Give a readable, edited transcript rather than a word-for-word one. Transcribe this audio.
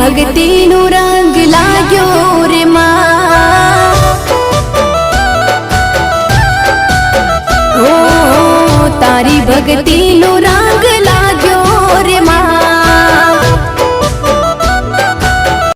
भक्ति नु रंग लाग्यो रे मां। ओ तारी भक्ति नु रंग